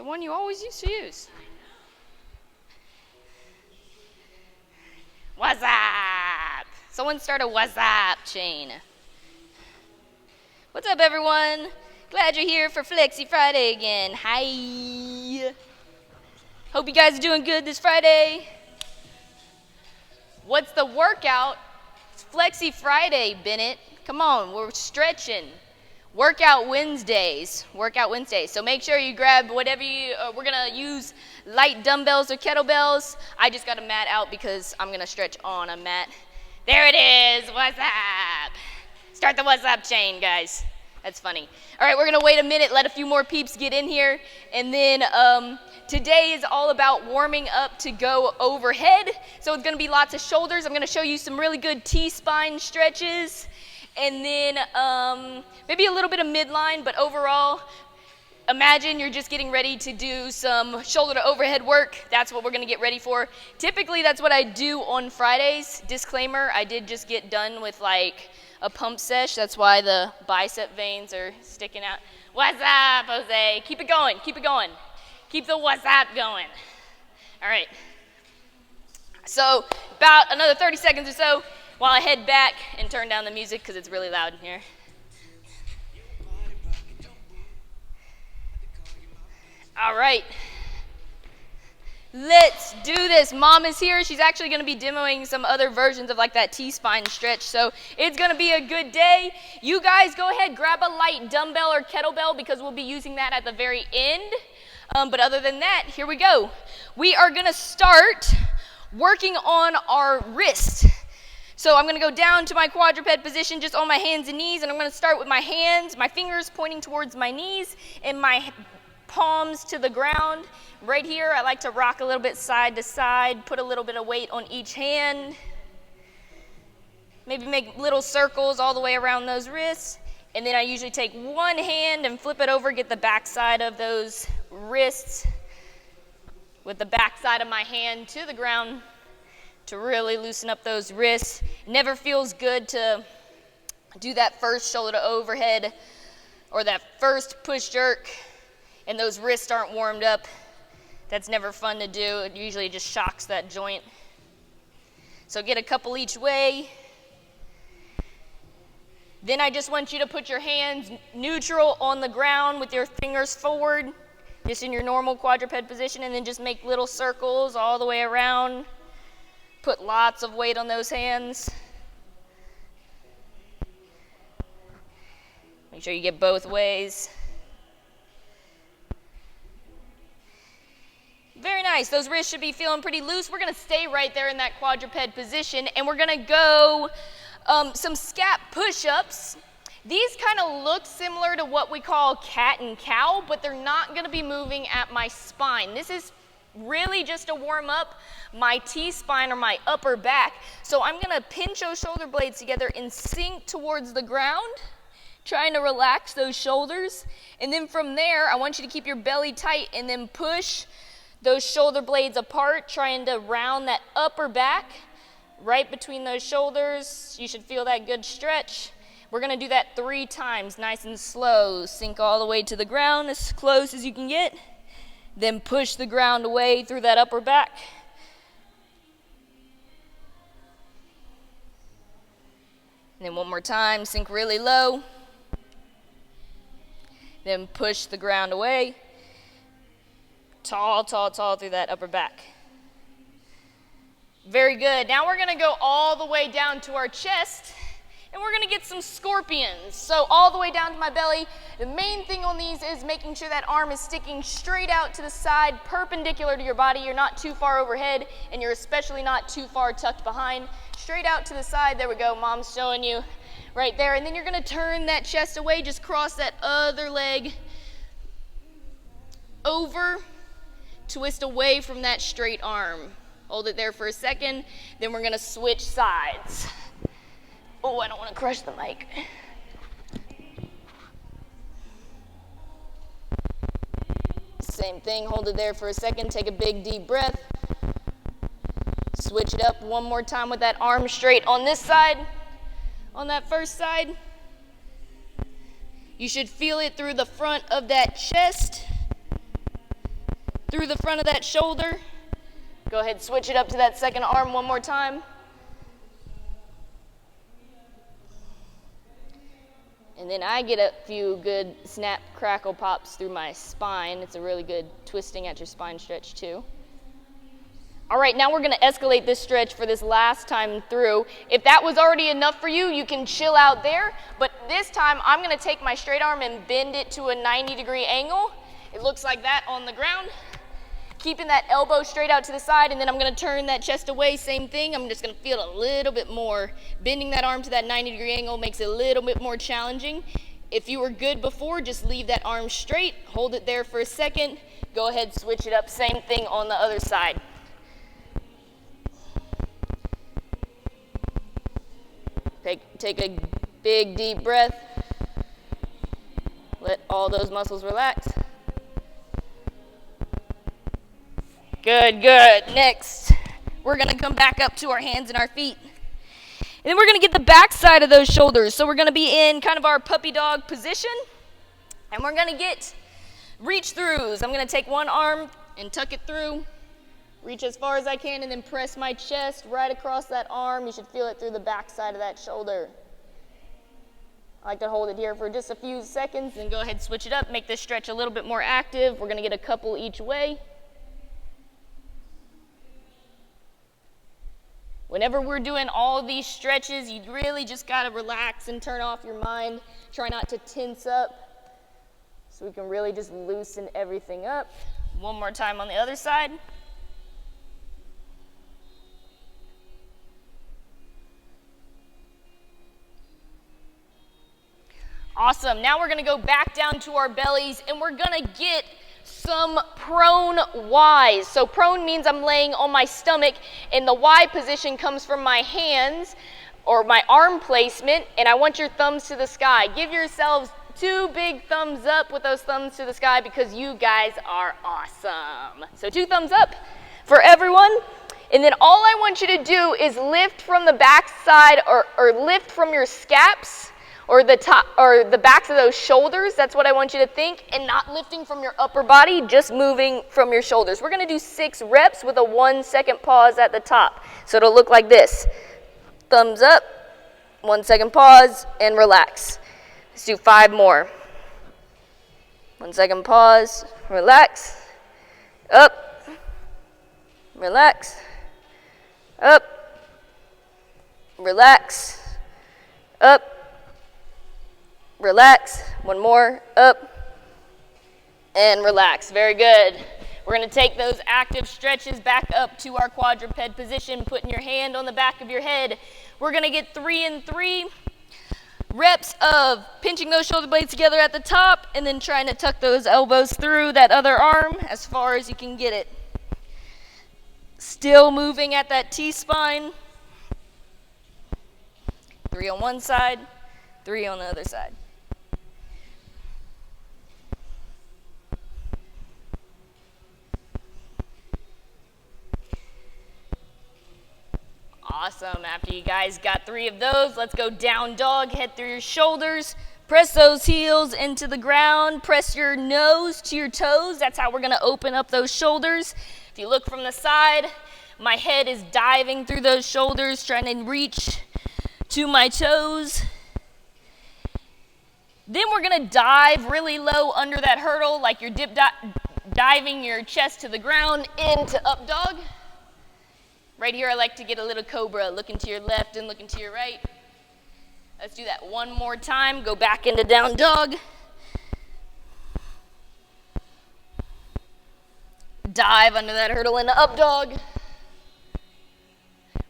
The one you always used to use. What's up? Someone start a what's up chain. What's up, everyone? Glad you're here for FLEXY Friday again. Hi. Hope you guys are doing good this Friday. What's the workout? It's FLEXY Friday, Bennett. Come on, we're stretching. Workout Wednesdays. So make sure you grab whatever we're going to use light dumbbells or kettlebells. I just got a mat out because I'm going to stretch on a mat. There it is. What's up? Start the what's up chain, guys. That's funny. All right, we're going to wait a minute, let a few more peeps get in here. And then today is all about warming up to go overhead. So it's going to be lots of shoulders. I'm going to show you some really good T-spine stretches. And then maybe a little bit of midline, but overall, imagine you're just getting ready to do some shoulder to overhead work. That's what we're going to get ready for. Typically, that's what I do on Fridays. Disclaimer, I did just get done with like a pump sesh. That's why the bicep veins are sticking out. What's up, Jose? Keep it going. Keep the what's up going. All right. So about another 30 seconds or so while I head back and turn down the music because it's really loud in here. All right. Let's do this. Mom is here. She's actually going to be demoing some other versions of like that T-spine stretch. So it's going to be a good day. You guys go ahead, grab a light dumbbell or kettlebell because we'll be using that at the very end. But other than that, here we go. We are going to start working on our wrist. So I'm going to go down to my quadruped position just on my hands and knees, and I'm going to start with my hands, my fingers pointing towards my knees, and my palms to the ground. Right here, I like to rock a little bit side to side, put a little bit of weight on each hand. Maybe make little circles all the way around those wrists. And then I usually take one hand and flip it over, get the back side of those wrists with the back side of my hand to the ground to really loosen up those wrists. Never feels good to do that first shoulder to overhead or that first push jerk and those wrists aren't warmed up. That's never fun to do. It usually just shocks that joint. So get a couple each way. Then I just want you to put your hands neutral on the ground with your fingers forward, just in your normal quadruped position, and then just make little circles all the way around. Put lots of weight on those hands. Make sure you get both ways. Very nice. Those wrists should be feeling pretty loose. We're going to stay right there in that quadruped position, and we're going to go some scap push-ups. These kind of look similar to what we call cat and cow, but they're not going to be moving at my spine. This is really just to warm up my T-spine or my upper back. So I'm going to pinch those shoulder blades together and sink towards the ground, trying to relax those shoulders. And then from there, I want you to keep your belly tight and then push those shoulder blades apart, trying to round that upper back right between those shoulders. You should feel that good stretch. We're going to do that 3 times, nice and slow. Sink all the way to the ground as close as you can get. Then push the ground away through that upper back. And then one more time, sink really low. Then push the ground away. Tall, tall, tall through that upper back. Very good. Now we're going to go all the way down to our chest, and we're going to get some scorpions. So all the way down to my belly. The main thing on these is making sure that arm is sticking straight out to the side, perpendicular to your body. You're not too far overhead, and you're especially not too far tucked behind. Straight out to the side. There we go. Mom's showing you right there. And then you're going to turn that chest away. Just cross that other leg over. Twist away from that straight arm. Hold it there for a second. Then we're going to switch sides. Oh, I don't want to crush the mic. Same thing. Hold it there for a second. Take a big deep breath. Switch it up one more time with that arm straight on this side. On that first side. You should feel it through the front of that chest. through the front of that shoulder. Go ahead, switch it up to that second arm one more time. And then I get a few good snap, crackle pops through my spine. It's a really good twisting at your spine stretch too. All right, now we're gonna escalate this stretch for this last time through. If that was already enough for you, you can chill out there. But this time, I'm gonna take my straight arm and bend it to a 90-degree angle. It looks like that on the ground. Keeping that elbow straight out to the side, and then I'm gonna turn that chest away, same thing. I'm just gonna feel a little bit more. Bending that arm to that 90-degree angle makes it a little bit more challenging. If you were good before, just leave that arm straight, hold it there for a second, go ahead, switch it up, same thing on the other side. Take a big, deep breath. Let all those muscles relax. Good, good. Next, we're gonna come back up to our hands and our feet. And then we're gonna get the back side of those shoulders. So we're gonna be in kind of our puppy dog position. And we're gonna get reach throughs. I'm gonna take one arm and tuck it through. Reach as far as I can and then press my chest right across that arm. You should feel it through the back side of that shoulder. I like to hold it here for just a few seconds and go ahead, switch it up, make this stretch a little bit more active. We're gonna get a couple each way. Whenever we're doing all these stretches, you really just gotta relax and turn off your mind. Try not to tense up so we can really just loosen everything up. One more time on the other side. Awesome. Now we're going to go back down to our bellies and we're going to get some prone Ys. So prone means I'm laying on my stomach, and the Y position comes from my hands or my arm placement, and I want your thumbs to the sky. Give yourselves 2 big thumbs up with those thumbs to the sky because you guys are awesome. So 2 thumbs up for everyone. And then all I want you to do is lift from the back side or lift from your scaps or the top or the backs of those shoulders. That's what I want you to think, and not lifting from your upper body, just moving from your shoulders. We're gonna do 6 reps with a 1-second pause at the top. So it'll look like this. Thumbs up, 1-second pause, and relax. Let's do 5 more. 1-second pause, relax, up, relax, up, relax, up, relax. 1 more, up, and relax. Very good. We're going to take those active stretches back up to our quadruped position, putting your hand on the back of your head. We're going to get 3 and 3 reps of pinching those shoulder blades together at the top and then trying to tuck those elbows through that other arm as far as you can get it. Still moving at that T-spine. 3 on one side, 3 on the other side. Awesome. After you guys got 3 of those, let's go down dog. Head through your shoulders. Press those heels into the ground. Press your nose to your toes. That's how we're going to open up those shoulders. If you look from the side, my head is diving through those shoulders, trying to reach to my toes. Then we're going to dive really low under that hurdle, like you're diving your chest to the ground into up dog. Right here, I like to get a little cobra, looking to your left and looking to your right. Let's do that one more time. Go back into down dog. Dive under that hurdle into up dog.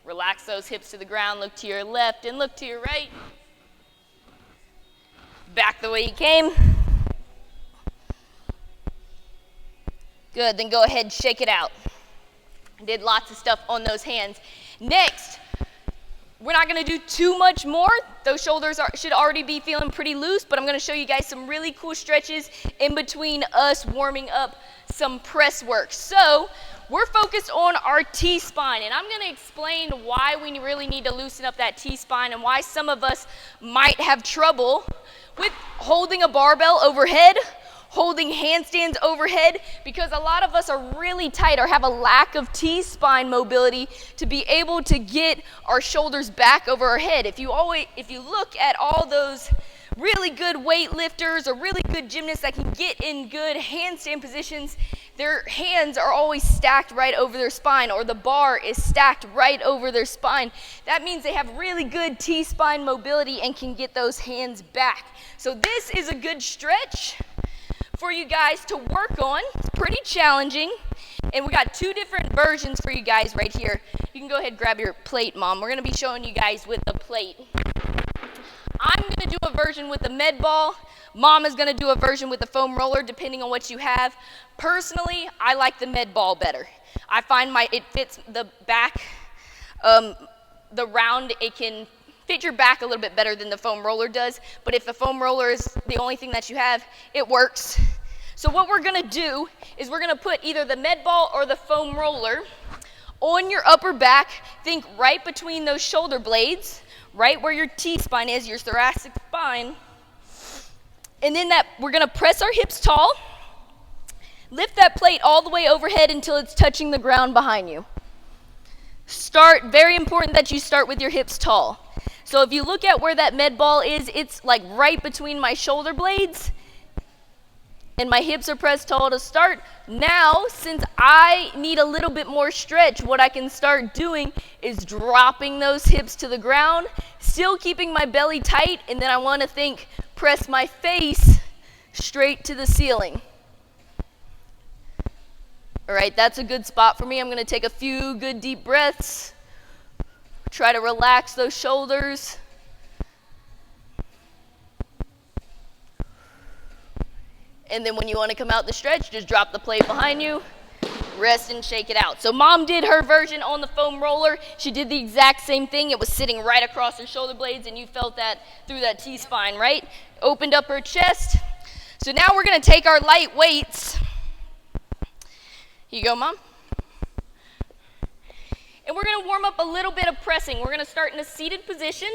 Relax those hips to the ground. Look to your left and look to your right. Back the way you came. Good, then go ahead and shake it out. Did lots of stuff on those hands. Next, we're not gonna do too much more. Those shoulders should already be feeling pretty loose, but I'm gonna show you guys some really cool stretches in between us warming up some press work. So we're focused on our T-spine, and I'm gonna explain why we really need to loosen up that T-spine and why some of us might have trouble with holding a barbell overhead holding handstands overhead, because a lot of us are really tight or have a lack of T-spine mobility to be able to get our shoulders back over our head. If you look at all those really good weightlifters or really good gymnasts that can get in good handstand positions, their hands are always stacked right over their spine, or the bar is stacked right over their spine. That means they have really good T-spine mobility and can get those hands back. So this is a good stretch for you guys to work on. It's pretty challenging. And we got two different versions for you guys right here. You can go ahead and grab your plate, Mom. We're going to be showing you guys with the plate. I'm going to do a version with the med ball. Mom is going to do a version with the foam roller, depending on what you have. Personally, I like the med ball better. I find it fits the back, the round, it can fit your back a little bit better than the foam roller does. But if the foam roller is the only thing that you have, it works. So what we're going to do is we're going to put either the med ball or the foam roller on your upper back. Think right between those shoulder blades, right where your T-spine is, your thoracic spine. And then we're going to press our hips tall. Lift that plate all the way overhead until it's touching the ground behind you. Very important that you start with your hips tall. So if you look at where that med ball is, it's like right between my shoulder blades, and my hips are pressed tall to start. Now, since I need a little bit more stretch, what I can start doing is dropping those hips to the ground, still keeping my belly tight, and then I want to press my face straight to the ceiling. All right, that's a good spot for me. I'm going to take a few good deep breaths. Try to relax those shoulders. And then when you want to come out the stretch, just drop the plate behind you, rest and shake it out. So Mom did her version on the foam roller. She did the exact same thing. It was sitting right across her shoulder blades, and you felt that through that T-spine, right? Opened up her chest. So now we're going to take our light weights. Here you go, Mom. And we're going to warm up a little bit of pressing. We're going to start in a seated position.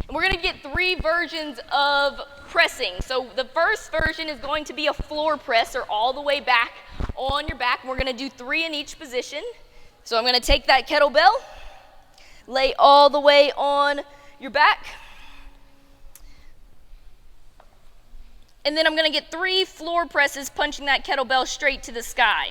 And we're going to get 3 versions of pressing. So the first version is going to be a floor press, or all the way back on your back. We're going to do 3 in each position. So I'm going to take that kettlebell, lay all the way on your back. And then I'm going to get 3 floor presses, punching that kettlebell straight to the sky.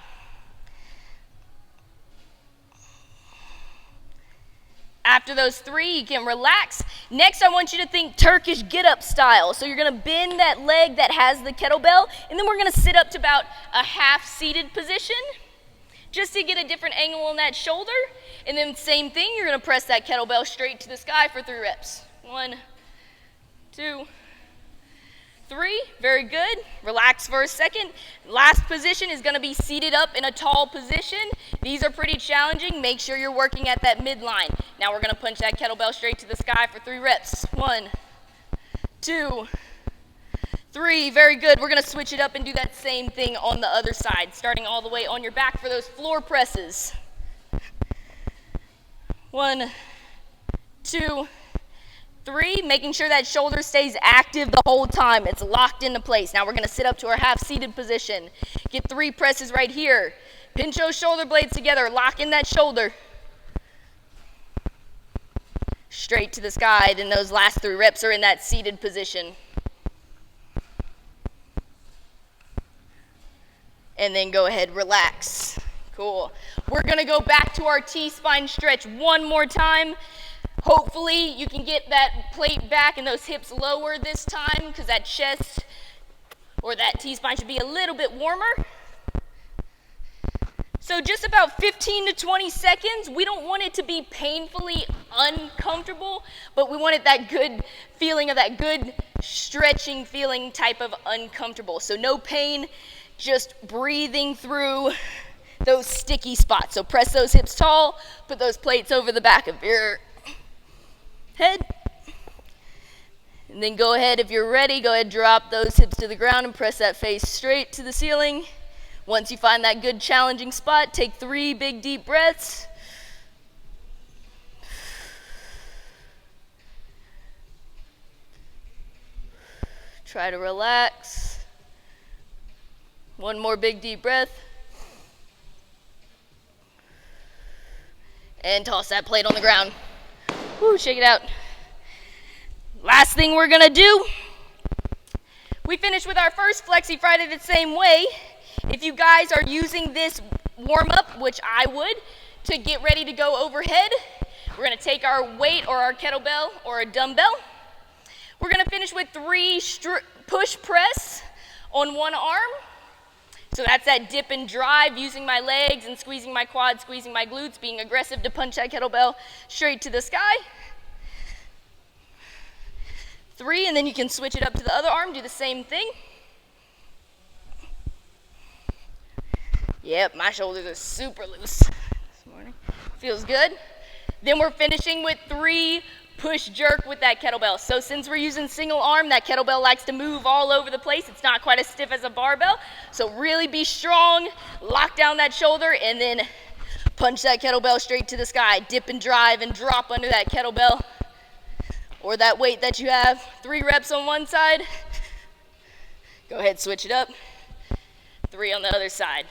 After those 3, you can relax. Next, I want you to think Turkish get-up style. So you're going to bend that leg that has the kettlebell, and then we're going to sit up to about a half-seated position, just to get a different angle on that shoulder. And then same thing, you're going to press that kettlebell straight to the sky for 3 reps. 1, 2, 3, very good. Relax for a second. Last position is going to be seated up in a tall position. These are pretty challenging. Make sure you're working at that midline. Now we're going to punch that kettlebell straight to the sky for 3 reps. 1, 2, 3, very good. We're going to switch it up and do that same thing on the other side, starting all the way on your back for those floor presses. 1, 2, 3, making sure that shoulder stays active the whole time. It's locked into place. Now we're going to sit up to our half-seated position. Get 3 presses right here. Pinch those shoulder blades together. Lock in that shoulder. Straight to the sky. Then those last 3 reps are in that seated position. And then go ahead, relax. Cool. We're going to go back to our T-spine stretch one more time. Hopefully you can get that plate back and those hips lower this time, because that chest or that T-spine should be a little bit warmer. So just about 15 to 20 seconds. We don't want it to be painfully uncomfortable, but we want it that good feeling of that good stretching feeling type of uncomfortable. So no pain, just breathing through those sticky spots. So press those hips tall, put those plates over the back of your head. And then go ahead, if you're ready, go ahead, drop those hips to the ground and press that face straight to the ceiling. Once you find that good challenging spot, take 3 big deep breaths. Try to relax. One more big deep breath. And toss that plate on the ground. Woo, shake it out. Last thing we're gonna do, we finished with our first Flexi Friday the same way. If you guys are using this warm-up, which I would, to get ready to go overhead, we're gonna take our weight or our kettlebell or a dumbbell. We're gonna finish with 3 push press on one arm. So that's that dip and drive, using my legs and squeezing my quads, squeezing my glutes, being aggressive to punch that kettlebell straight to the sky. 3, and then you can switch it up to the other arm, do the same thing. Yep, my shoulders are super loose this morning. Feels good. Then we're finishing with 3 push jerk with that kettlebell. So since we're using single arm, that kettlebell likes to move all over the place. It's not quite as stiff as a barbell. So really be strong, lock down that shoulder, and then punch that kettlebell straight to the sky. Dip and drive and drop under that kettlebell or that weight that you have. 3 reps on one side. Go ahead, switch it up. 3 on the other side.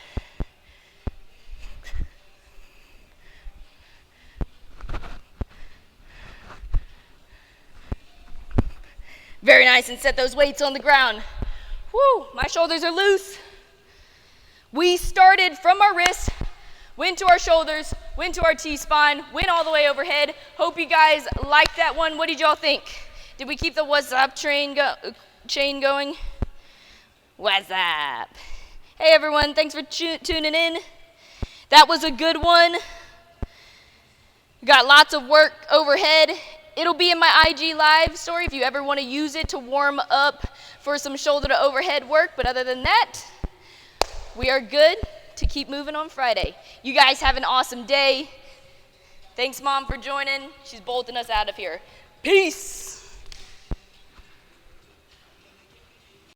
Very nice, and set those weights on the ground. Woo, my shoulders are loose. We started from our wrists, went to our shoulders, went to our T-spine, went all the way overhead. Hope you guys liked that one. What did y'all think? Did we keep the what's up chain going? What's up? Hey everyone, thanks for tuning in. That was a good one. We got lots of work overhead. It'll be in my IG live story if you ever want to use it to warm up for some shoulder to overhead work. But other than that, we are good to keep moving on Friday. You guys have an awesome day. Thanks, Mom, for joining. She's bolting us out of here. Peace.